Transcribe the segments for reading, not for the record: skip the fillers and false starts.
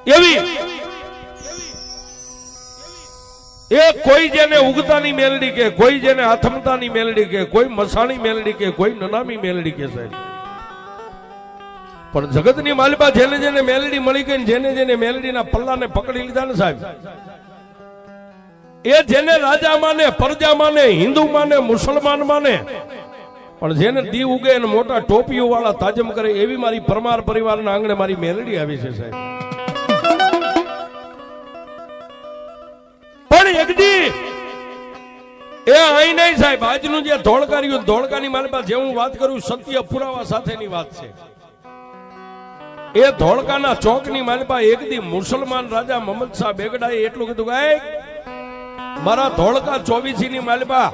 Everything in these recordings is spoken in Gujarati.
એવી એ કોઈ જેને ઉગતાની મેલડી કે, કોઈ જેને આથમતાની મેલડી કે, કોઈ મસાણી મેલડી કે, કોઈ નનામી મેલડી કે સાહેબ, પણ જગતની માલિકા જેને જેને મેલડી મળી ગઈ, જેને જેને મેલડીના પલ્લાને પકડી લીધા ને સાહેબ, એ જેને રાજા માને, પ્રજા માને, હિન્દુ માને, મુસલમાન માને, પણ જેને દી ઉગે અને મોટા ટોપીઓ વાળા તાજમ કરે, એવી મારી પરમાર પરિવારના આંગણે મારી મેલડી આવી છે સાહેબ. પણ એકદી એ આઈ નહીં સાહેબ, આજનું જે ધોળકાર્યું, ધોળકાની માલિકા જે હું વાત કરું સત્ય પુરાવા સાથેની વાત છે. એ ધોળકાના ચોકની માલિકા એકદી મુસલમાન રાજા મોહમ્મદ શાહ બેગડાએ એટલું કીધું કે મારા ધોળકા 24 ની માલિકા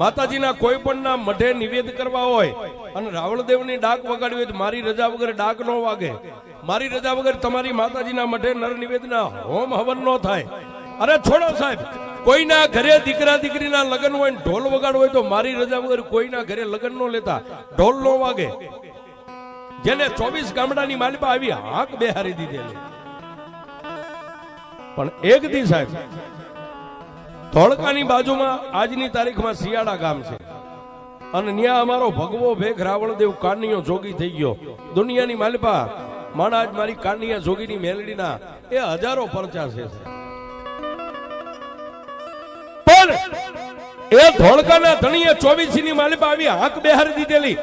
માતાજીના કોઈ પણ ના મઢે નિવેદ કરવા હોય અને રાવળદેવની ડાક વગાડવી હોય તો મારી રજા વગર ડાક નો વાગે, મારી રજા વગર તમારી માતાજીના મઢે નર નિવેદના હોમ હવન નો થાય. અરે છોડો સાહેબ, કોઈના ઘરે દીકરા દીકરીના લગ્ન હોય ઢોલ વગાડ હોય તો મારી રજા વગર કોઈના ઘરે લગ્ન નો લેતા, ઢોલ નો વાગે. જેને 24 ગામડાની માલિકા આવી હાક બેહારી દીધેલી. પણ એક દી સાહેબ ધોળકાની બાજુમાં આજની તારીખમાં શિયાળા ગામ છે અને ત્યાં અમારો ભગવો ભેખ રાવળદેવ કાનિયો જોગી થઈ ગયો. દુનિયાની માલિકા માણા મારી કાનિયા જોગીની મેલડીના એ હજારો પરચા છે. પણ એ ધોળકાના ધણીએ 24 ની માલિકા આવી હાક બેહારી દીધેલી.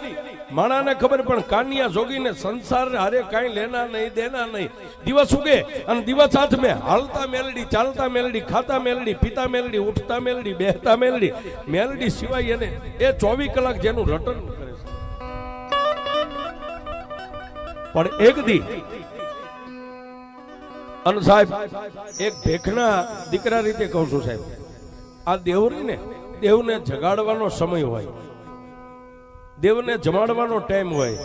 માણાને ખબર પણ કાનિયા જોગીને સંસાર હારે કાંઈ લેના નહીં દેના નહીં. દિવસ ઉગે અને દિવસ હાથ મેં હાલતા મેલડી, ચાલતા મેલડી, ખાતા મેલડી, પીતા મેલડી, ઉઠતા મેલડી, બેહતા મેલડી, મેલડી સિવાય એને એ 24 કલાક જેનું રટન કરે છે. પણ એક દી અને સાહેબ એક ભેખના દીકરા રીતે કહું છું સાહેબ, આ દેવરીને દેવને જગાડવાનો સમય હોય, દેવને જમાડવાનો ટાઈમ હોય,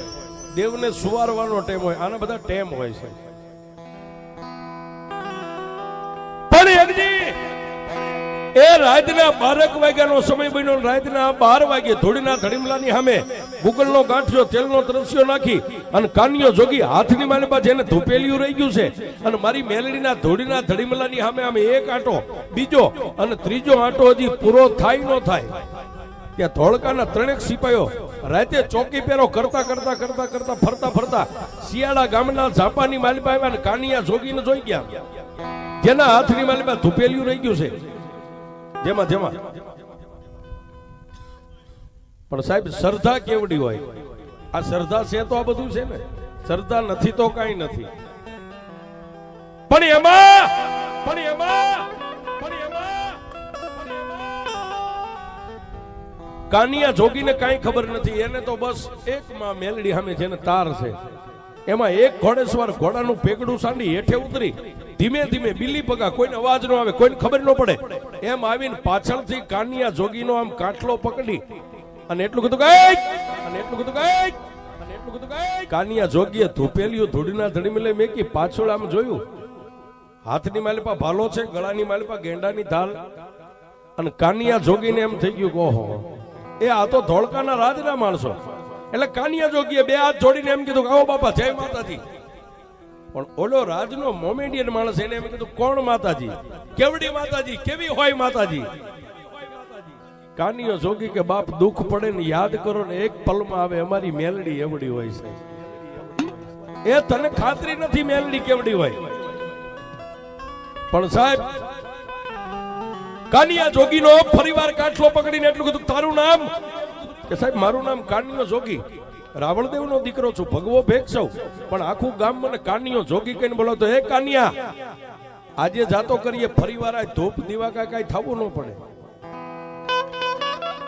દેવને સુવારવાનો ટાઈમ હોય, આના બધા ટાઈમ હોય છે. પણ એકદી એ રાતના 12 વાગ્યાનો સમય બન્યો. રાતના 12 વાગે ધોળીના ધડીમલાની સામે ગુગલનો ગાંઠિયો તેલનો ત્રસ્યો નાખી અને કાનિયો જોગી હાથની માલિકા જેને ધૂપેલિયું રહી ગયું છે અને મારી મેલડીના ધોળીના ધડીમલાની સામે આમે એક આંટો, બીજો અને ત્રીજો આંટો હજી પૂરો થાય નો થાય ત્યાં ધોળકાના 3 સિપાહીઓ રાતે ચોકી પેરો કરતા કરતા કરતા કરતા ફરતા ફરતા શિયાળા ગામના ઝાપાની માલિકા આવ્યા અને કાનિયા જોગીને જોઈ ગયા, જેના હાથની માલિકા ધૂપેલિયું રહી ગયું છે. જેમાં જેમાં પણ સાહેબ શ્રદ્ધા કેવડી હોય, આ શ્રદ્ધા છે તો આ બધું છે ને, શ્રદ્ધા નથી તો કાંઈ નથી. પણ એમાં કાનિયા જોગીને કાંઈ ખબર નથી. એને તો બસ એક માં મેલડી સામે જેને તાર છે, એમાં એક ઘોડેસવાર ઘોડાનું પેગડું સાંડી હેઠે ઉતરી ધીમે ધીમે બિલ્લી પગા, કોઈને અવાજ ન આવે, કોઈને ખબર ન પડે એમ આવીને પાછળથી કાનિયા જોગીનો આમ કાટલો પકડી અને એટલું કીધું કે અને એટલું કીધું કે અને એટલું કીધું કે કાનિયા જોગીએ ધૂપેલિયું ધૂળીના ધડીમલે મેકી પાછળ આમ જોયું, હાથની માલિકા ભાલો છે, ગળાની માલિકા ગેંડાની ધાલ અને કાનિયા જોગીને એમ થઈ ગયું કે ઓહો એ આ તો ધોળકાના રાજના માણસો. એટલે કાનિયા જોગીએ 2 હાથ જોડીને એમ કીધું આવો બાપા જય માતાજી. પણ ઓલો રાજનો મોમેડિયન માણસ એને એમ કીધું કોણ માતાજી, કેવડી માતાજી, કેવી હોય માતાજી. કાનિયો જોગી કે બાપ દુઃખ પડે ને યાદ કરો ને એક પલમાં આવે અમારી મેલડી એવડી હોય છે. એ તને ખાતરી નથી મેલડી કેવડી હોય. પણ સાહેબ કાનિયા જોગીનો ફરીવાર કાટલો પકડીને એટલું કીધું તારું નામ? કે સાહેબ મારું નામ કાનિયો જોગી, રાવળદેવનો દીકરો છું, ભગવો ભેખ છું, પણ આખું ગામ મને કાનિયો જોગી કહીને બોલાવતો. હે કાનિયા, આજે જાતો કરીએ ફરીવાર આ ધૂપ દીવા કાંઈ થવું ન પડે.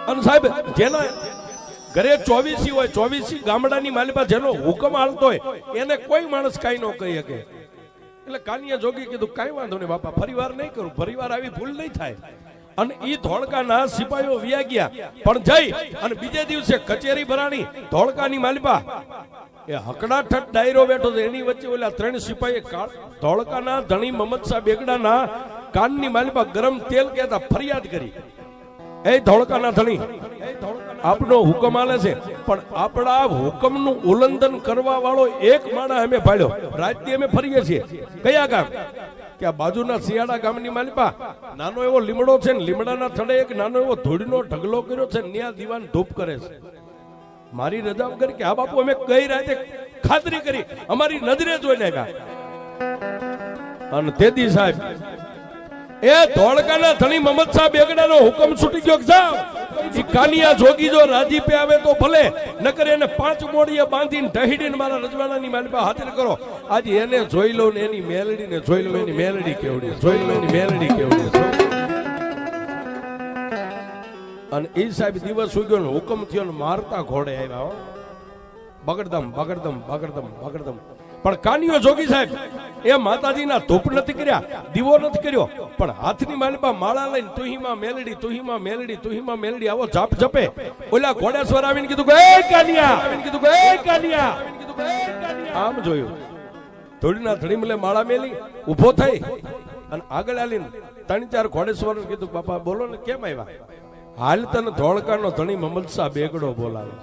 અને સાહેબ જેના ઘરે 24 હોય, 24 ગામડાની માલિકા જેનો હુકમ હાલતો હોય એને કોઈ માણસ કાંઈ ન કહી શકે. એટલે કાનિયા જોગી કીધું કાંઈ વાંધો નહીં બાપા, ફરીવાર નહીં કરું, ફરીવાર આવી ભૂલ નહીં થાય. અને ઈ ધોળકાના સિપાહીઓ વ્યા ગયા. પણ જઈ અને બીજે દિવસે કચેરી ભરાણી ધોળકાની માલિકા એ હકડાઠઠ ડાયરો બેઠો છે, એની વચ્ચે ઓલા 3 સિપાહીએ ધોળકાના ધણી મોહમ્મદ શાહ બેગડાના કાનની માલિકા ગરમ તેલ કહેતા ફરિયાદ કરી. એ ધોળકાના ધણી આપનો હુકમ આલે છે, પણ આપણા હુકમનું ઉલ્લંઘન કરવા વાળો એક માણસ અમે ભાળ્યો. રાતથી અમે ફરીએ છીએ. કયા ગામ? કે આ બાજુના શિયાળા ગામની માલિપા નાનો એવો લીમડો છે ને, લીમડાના થડે એક નાનો એવો ધૂળનો ઢગલો કર્યો છે, ન્યા દીવાન ધૂપ કરે છે. મારી રજા વગર કે આ બાપુ અમે ગઈ રાતે ખાતરી કરી, અમારી નજરે જોઈને આવ્યા. અને તેદી સાહેબ એ ધોળકાના ધણી મહમદ શાહ બેગડાનો હુકમ છૂટી ગયો કે જાવ ઈ કાનિયા જોગી જો રાજીપે આવે તો ભલે, નકર એને 5 મોડીએ બાંધીને ઢહીડીને મારા રજવાડાની માલિપા હાજર કરો. આજે એને જોઈ લો ને એની મેલડીને જોઈ લો, એની મેલડી કેવડી, જોઈ લો એની મેલડી કેવડી. અને એ સાહેબ દિવસ સુઈ ગયો ને હુકમ થયો ને મારતા ઘોડે આવ્યા. બગડદમ બગડદમ બગડદમ બગડદમ. પણ કાનિયો જોગી સાહેબ એ માતાજીના ધૂપ નથી કર્યા, દીવો નથી કર્યો, પણ હાથની માલિપા માળા લઈને તુહીમાં મેલડી, તુહીમાં મેલડી, તુહીમાં મેલડી આવો જાપ જપે. ઓલા ઘોડેશ્વર આવીને કીધું કે એ કાનિયા, કીધું કે એ કાનિયા, આમ જોયું. ધૂળના ધડીમલે માળા મેલી ઊભો થઈ અને આગળ આલીને 3-4 ઘોડેશ્વર કીધું બાપા બોલો ને કેમ આવ્યા? હાલ તને ધોળકાનો ધણી મહમદ શાહ બેગડો બોલાવે.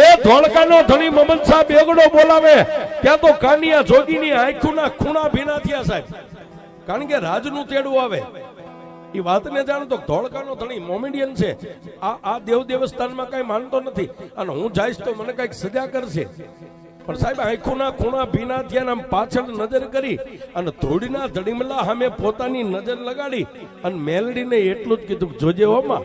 એ ધોળકાનો ધણી મહમદ શાહ બેગડો બોલાવે ત્યાં તો કાનિયા જોગીની આંખોના ખૂણા ભીના થયા સાહેબ. કારણ કે રાજનું તેડું આવે. એ વાતને જાણો તો ધોળકાનો ધણી મોમેડિયન છે, આ દેવ દેવસ્થાનમાં કઈ માનતો નથી, અને હું જઈશ તો મને કઈક સજા કરશે. પણ સાહેબ આંખોના ખૂણા ભીના થયા, આમ પાછળ નજર કરી અને ધૂળના ધડીમલા સામે પોતાની નજર લગાડી અને મેલડીને એટલું જ કીધું જોજે હોમાં,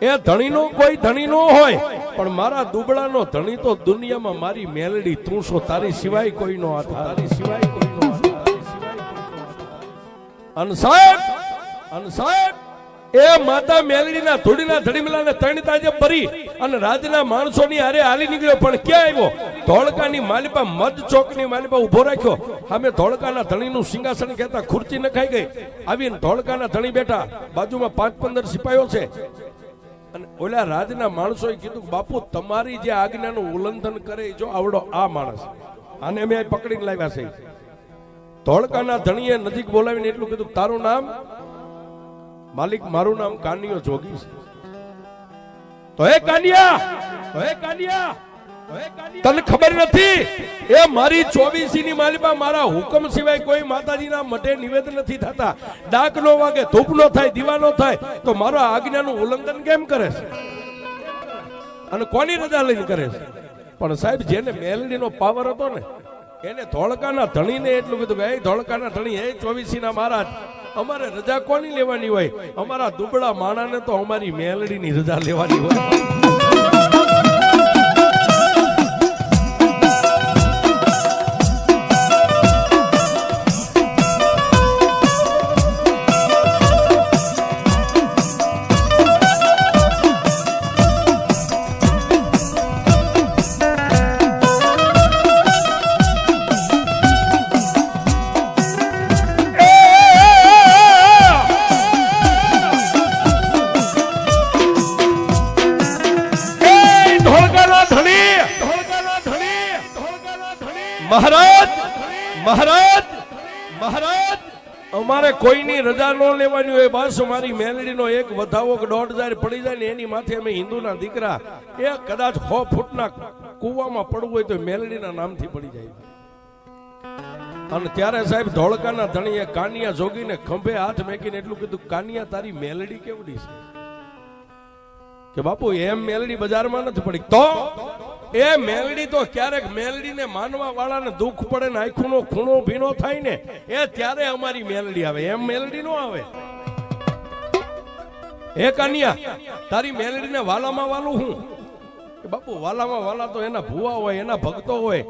એ ધણીનો કોઈ ધણી નો હોય, પણ મારા દુબળાનો ધણી તો દુનિયામાં મારી મેલડી તું છો, તારી સિવાય કોઈ નો હાથ, તારી સિવાય કોઈ નો હાથ. અને સાહેબ એ માતા મેલડીના ધૂળીના ધડીમલાને 3 તાજે ભરી અને રાજના માણસોની હારે હાલી નીકળ્યો. પણ ક્યાં આવ્યો? ધોળકાની માલિપા મધ ચોકની માલિપા ઉભો રાખ્યો. અમે ધોળકાના ધણીનું સિંહાસન કહેતા ખુરચી નખાઈ ગઈ. આવીને ધોળકાના ધણી બેઠા, બાજુમાં 5-15 સિપાહીઓ છે. અને ઓલા રાજના માણસોએ કીધું બાપુ તમારી જે આજ્ઞાનું ઉલ્લંઘન કરે જો આવડો આ માણસ, આને અમે પકડીને લાવ્યા છે. ધોળકાના ધણીએ નજીક બોલાવીને એટલું કીધું તારું નામ? માલિક મારું નામ કાનિયો જોગી છે. તો હે કાનિયા, તને ખબર નથી એ મારી 24 ની માલિપા મારા હુકમ સિવાય કોઈ માતાજીના મઢે નિવેદન નથી થતા. ડાક નો વાગે, ધૂપ નો થાય, દીવા નો થાય, તો મારા આજ્ઞાનું ઉલ્લંઘન કેમ કરે છે? અને કોની રજા લઈને કરે છે? પણ સાહેબ જેને મેલડીનો પાવર હતો ને એને ધોળકાના ધણીને એટલું કીધું કે એ ધોળકાના ધણી, હે 24 ના મહારાજ, અમારે રજા કોની લેવાની હોય? અમારા દુબળા માણાને તો અમારી મેલડીની રજા લેવાની હોય. મહારાજ અમારે કોઈની રજા ન લેવાની હોય, બસ અમારી મેલડીનો એક વધાવો 1.5 પડી જાય ને એની માથે અમે હિન્દુના દીકરા એ કદાચ 6 ફૂટના કુવામાં પડવું હોય તો મેલડીના નામથી પડી જાય. અને ત્યારે સાહેબ ધોળકાના ધણીએ કાનિયા જોગીને ખંભે હાથ મેકીને એટલું કીધું કાનિયા તારી મેલડી કેવડી છે? કે બાપુ એમ મેલડી બજારમાં નથી પડી. તો એ મેલડી તો ક્યારેક મેલડીને માનવા વાળાને દુઃખ પડે ને આંખનો ખૂણો ભીનો થાય ને એ ત્યારે અમારી મેલડી આવે, એમ મેલડી નો આવે. હે કાનિયા તારી મેલડીને વાલામાં વાલું હું? બાપુ વાલામાં વાલા તો એના ભુવા હોય, એના ભક્તો હોય,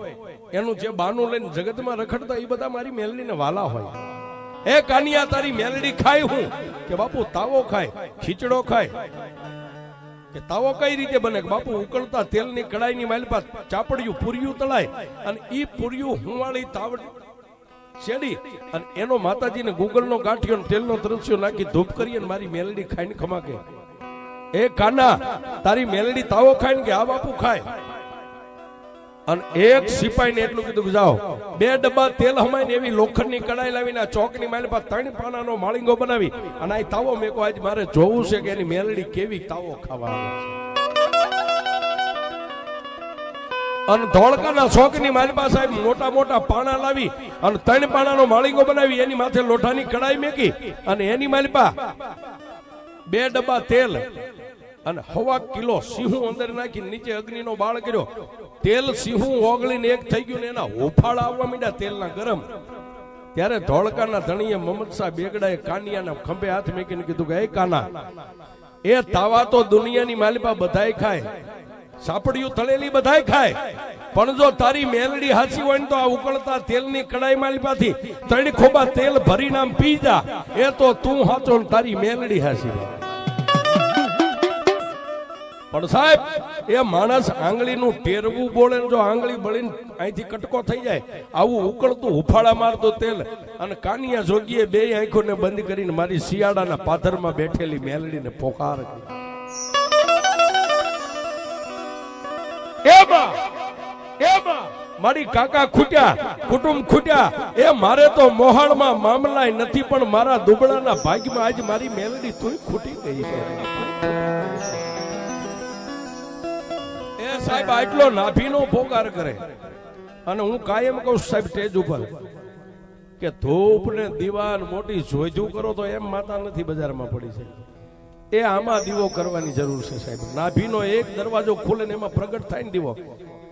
એનું જે બાનું લઈને જગતમાં રખડતા એ બધા મારી મેલડીને વાલા હોય. હે કાનિયા તારી મેલડી ખાય હું? કે બાપુ તાવો ખાય, ખીચડો ખાય. કે તાવો કઈ રીતે બને? બાપુ ઉકળતા તેલની કડાઈની માલપા ચાપડિયું પૂરિયું તળાય અને ઈ પૂરિયું હુંવાળી તાવડી છેડી અને એનો માતાજીને ગુગલનો ગાંઠિયો તેલનો તરસ્યો નાખી ધૂપ કરી અને મારી મેલડી ખાઈને ખમાકે. એ કાના તારી મેલડી તાવો ખાય ને? કે આ બાપુ ખાય. અને એક સિપાહીને એટલું કીધું કે જાઓ 2 ડબ્બા તેલ હમાઈને એવી લોખંડની કડાઈ લાવીને ચોકની માલી પાસે 3 પાનાનો માળીંગો બનાવી અને આ તાવો મેકો આજ મારે જોવું છે કે એની મેલડી કેવી તાવો ખાવા આવે છે. અને ધોળકાના ચોકની મારી પાસે મોટા મોટા પાણા લાવી અને 3 પાણાનો માળીંગો બનાવી એની માથે લોઠાની કડાઈ મેકી અને એની મારી પાસે 2 ડબ્બા તેલ અને 1.25 કિલો સિંહું અંદર નાખી નીચે અગ્નિનો બાળ કર્યો. તેલ સિંહું ઓગળીને એક થઈ ગયું ને એના હોફાળા આવવા માંડ્યા તેલના ગરમ. ત્યારે ધોળકાના ધણીએ મહમદ શાહ બેગડાએ કાનિયાના ખંભે હાથ મૂકીને કીધું કે એ કાના, એ તાવા તો દુનિયાની માલિપા બધાય ખાય, સાપડિયું તળેલી બધાય ખાય, પણ જો તારી મેલડી હાચી હોય ને તો આ ઉકળતા તેલની કડાઈ માલિપાથી 3 ખોબા તેલ ભરીને આમ પી જા. એ તો તું હાચો ને તારી મેલડી હાચી. પણ સાહેબ એ માણસ આંગળીનું ટેરવું બોલે જો આંગળી બળીને અહીંથી કટકો થઈ જાય આવું ઉકળતું હુફાળા મારતો તેલ. અને કાનિયા જોગીએ 2 આંખોને બંધ કરીને મારી શિયાળાના પાથરમાં બેઠેલી મેલડીને પોકાર એમાં મારી કાકા ખૂટ્યા, કુટુંબ ખૂટ્યા. એ મારે તો મોહાળમાં મામલાય નથી પણ મારા દુબળાના ભાગ્યમાં આજ મારી મેલડી તું ખૂટી ગઈ છે. સાહેબ આટલો નાભીનો પોકાર કરે અને હું કાયમ કહું સાહેબ સ્ટેજ ઉપર કે ધૂપ ને દીવાન મોટી જોઈજુ કરો તો એમ માતા નથી બજારમાં પડી છે. એ આમાં દીવો કરવાની જરૂર છે સાહેબ. નાભીનો એક દરવાજો ખુલે ને એમાં પ્રગટ થાય ને દીવો.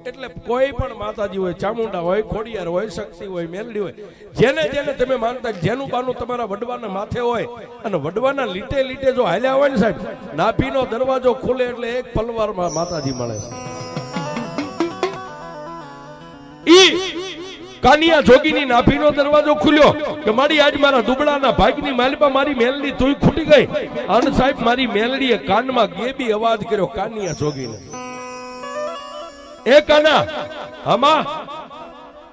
એટલે કોઈ પણ માતાજી હોય, ચામુંડા હોય, ખોડિયાર હોય, શક્તિ હોય, મેલડી હોય, જેને જેને તમે માનતા, જેનું બાનું તમારા વડવાના માથે હોય અને વડવાના લીટે લીટે જો હાલ્યા હોય ને સાહેબ, નાભીનો દરવાજો ખુલે એટલે એક પલવારમાં માતાજી મળે છે. કાનિયા જોગીની નાભીનો દરવાજો ખુલ્યો કે મારી આજ મારા દુબળાના ભાગની માલિપા મારી મેલડી તુંય ખૂટી ગઈ. અને સાહેબ મારી મેલડીએ કાનમાં ગેબી અવાજ કર્યો કાનિયા જોગીને, એ કાના હમા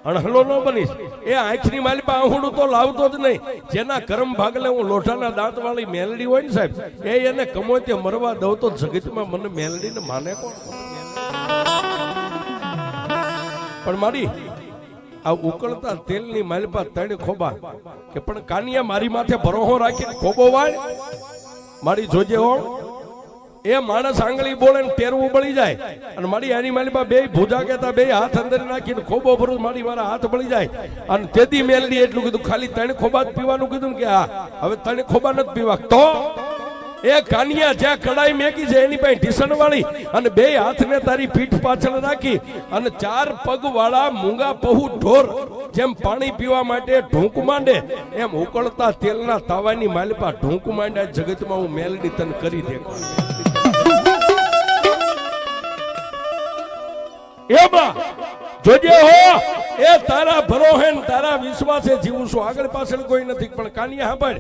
અણહલો ન બનીશ. એ આંખની માલિપા આહુડું તો લાવતો જ નહીં. જેના કરમ ભાગલે હું લોઠાના દાંત વાળી મેલડી હોય ને સાહેબ, એ એને કમો તે મરવા દઉં તો જગતમાં મને મેલડીને માને કોણ? પણ મારી આ ઉકળતા તેલની માલિપા 3 ખોબા કે પણ કાનિયા મારી માથે ભરોહો રાખીને ખોબો વાય મારી જોજે હો. એ માણસ આંગળી બોલે ને ટેરવું બળી જાય અને મારી આની માલિપા 2 ભૂજા કેતા 2 હાથ અંદર નાખીને ખોબો ભરું મારી મારા હાથ બળી જાય. અને તેથી મેલડી એટલું કીધું ખાલી 3 ખોબા જ પીવાનું કીધું ને કે હા હવે 3 ખોબા નથી પીવા. તો એ કાનિયા જ્યાં કડાઈ મેકી છે એની પાસે ઢીસણ વાળી અને 2 હાથને તારી પીઠ પાછળ રાખી અને 4 પગ વાળા મૂંગા પહુ ઢોર જેમ પાણી પીવા માટે ઢૂંક માંડે એમ ઉકળતા તેલના તાવાની માલિપા ઢૂંક માંડ્યા. જગતમાં હું મેલડી તને કરી દેખાડ. એમાં જોજે હો, એ તારા ભરોહે તારા વિશ્વાસે જીવું છું, આગળ પાછળ કોઈ નથી. પણ કાનિયા સાંભળ,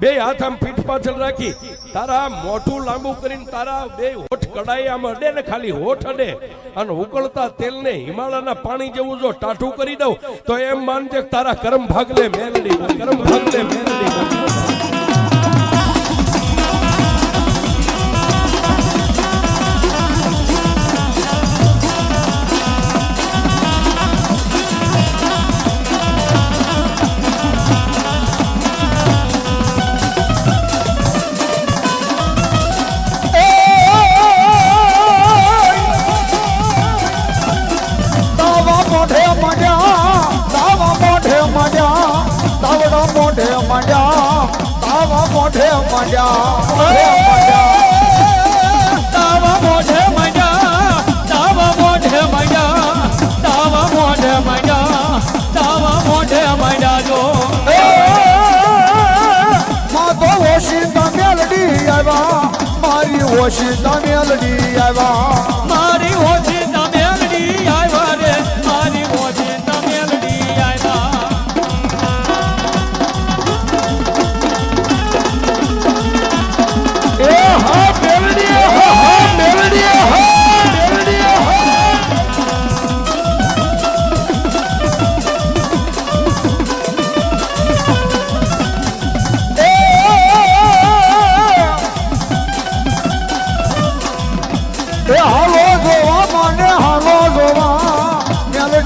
2 હાથ આમ પીઠ પાછળ રાખી તારા મોઢું લાંબુ કરીને તારા 2 હોઠ કડાઈ આમ અડે ને, ખાલી હોઠ અડે અને ઉકળતા તેલને હિમાલયના પાણી જેવું જો ટાઢું કરી દઉં તો એમ માનજે તારા કરમ ભાગલે મેલડી, કરમ ભાગલે મેલડી. મોઢે મજા તાવા મોઢે મજા તાવા મોઢે મજા તાવા મોઢે મજા તાવા મોઢે મજા જો મા તો ઓશિતા મેલડી આવ્યા મારી ઓશિતા મેલડી આવ્યા મારી ઓશિતા મેલડી આવ્યા રે મારી ઓશિતા મેલડી આવ્યા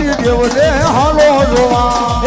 ચડી દેવને હાલો જોવા